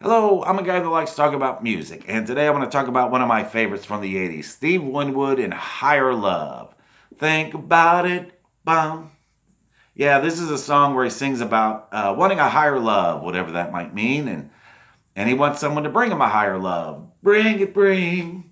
Hello, I'm a guy that likes to talk about music, and today I want to talk about one of my favorites from the 80s, Steve Winwood and Higher Love. Think about it, bum. Yeah, this is a song where he sings about wanting a higher love, whatever that might mean, and he wants someone to bring him a higher love. Bring it, bring.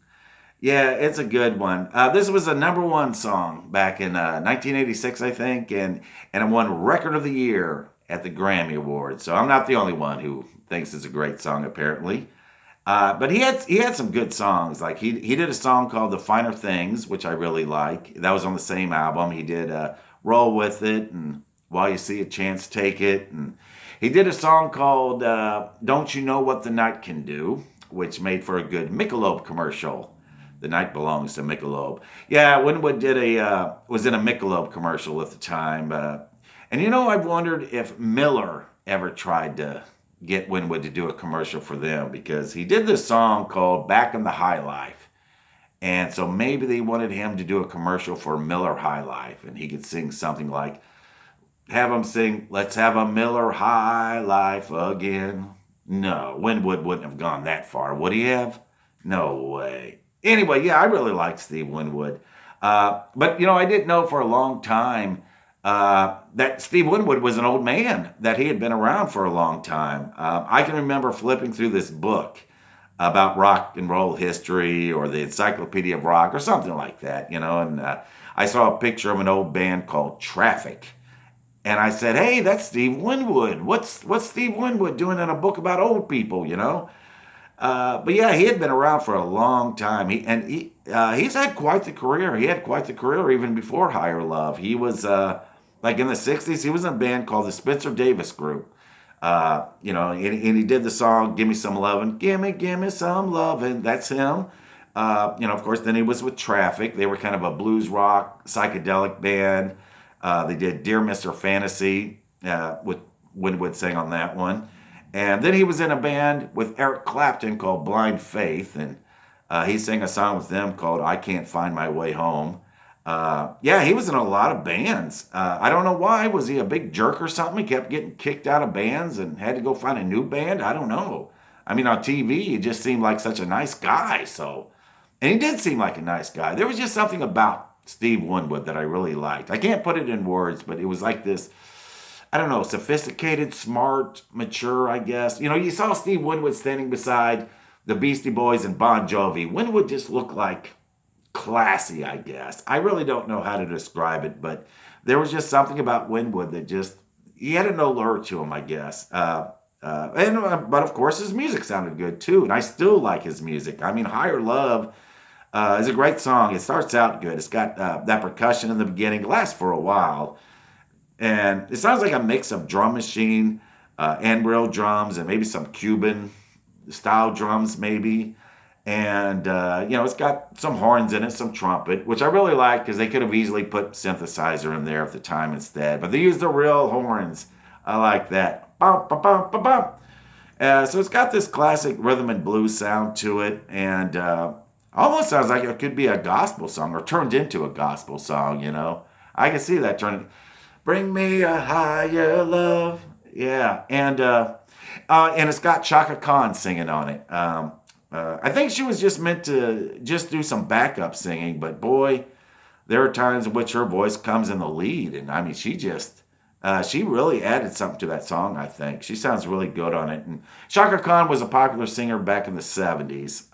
Yeah, it's a good one. This was a number one song back in 1986, I think, and it won Record of the Year at the Grammy Awards. So I'm not the only one who thinks it's a great song, apparently. But he had some good songs. Like he did a song called "The Finer Things," which I really like. That was on the same album. He did "Roll with It" and "While You See a Chance, Take It," and he did a song called "Don't You Know What the Night Can Do," which made for a good Michelob commercial. The night belongs to Michelob. Yeah, Winwood did was in a Michelob commercial at the time, and I've wondered if Miller ever tried to get Winwood to do a commercial for them because he did this song called "Back in the High Life," and so maybe they wanted him to do a commercial for Miller High Life, and he could sing something like, have him sing, "Let's have a Miller High Life again." No, Winwood wouldn't have gone that far, would he have? No way. Anyway, yeah, I really liked Steve Winwood. But I didn't know for a long time that Steve Winwood was an old man, that he had been around for a long time. I can remember flipping through this book about rock and roll history or the Encyclopedia of Rock or something like that, and I saw a picture of an old band called Traffic. And I said, "Hey, that's Steve Winwood. What's Steve Winwood doing in a book about old people?" But yeah, he had been around for a long time. He's had quite the career. He had quite the career even before Higher Love. He was like in the '60s. He was in a band called the Spencer Davis Group. And he did the song "Give Me Some Lovin'," give me some lovin'. That's him. Of course, then he was with Traffic. They were kind of a blues rock psychedelic band. They did "Dear Mr. Fantasy" with Winwood sang on that one. And then he was in a band with Eric Clapton called Blind Faith, and he sang a song with them called "I Can't Find My Way Home." Yeah, he was in a lot of bands. I don't know why. Was he a big jerk or something? He kept getting kicked out of bands and had to go find a new band. I don't know. I mean, on TV, he just seemed like such a nice guy. And he did seem like a nice guy. There was just something about Steve Winwood that I really liked. I can't put it in words, but it was like this, I don't know, sophisticated, smart, mature, I guess. You saw Steve Winwood standing beside the Beastie Boys and Bon Jovi. Winwood just looked like classy, I guess. I really don't know how to describe it, but there was just something about Winwood that he had an allure to him, I guess. But of course, his music sounded good too, and I still like his music. I mean, Higher Love is a great song. It starts out good. It's got that percussion in the beginning, it lasts for a while. And it sounds like a mix of drum machine and real drums and maybe some Cuban style drums maybe. And, it's got some horns in it, some trumpet, which I really like because they could have easily put synthesizer in there at the time instead. But they used the real horns. I like that. Bum, bum, bum, bum, bum. So it's got this classic rhythm and blues sound to it. And almost sounds like it could be a gospel song or turned into a gospel song. I can see that turning. Bring me a higher love. Yeah. And it's got Chaka Khan singing on it. I think she was just meant to just do some backup singing, but boy, there are times in which her voice comes in the lead. And I mean, she really added something to that song, I think. She sounds really good on it. And Chaka Khan was a popular singer back in the '70s,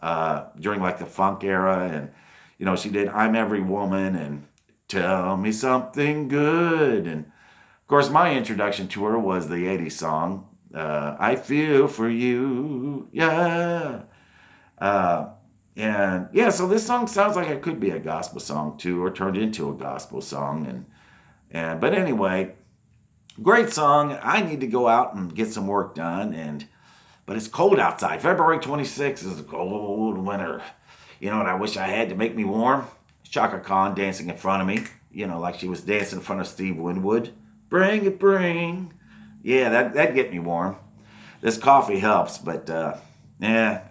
during like the funk era. And, she did "I'm Every Woman" and "Tell Me Something Good." And of course, my introduction to her was the '80s song, "I Feel For You." Yeah. Uh, and yeah, so this song sounds like it could be a gospel song too, or turned into a gospel song. But anyway, great song. I need to go out and get some work done, but it's cold outside. February 26th is a cold winter. And I wish I had to make me warm. Chaka Khan dancing in front of me, like she was dancing in front of Steve Winwood. Bring it, bring. Yeah, that'd get me warm. This coffee helps, but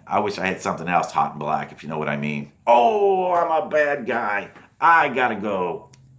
I wish I had something else hot and black, if you know what I mean. Oh, I'm a bad guy. I gotta go.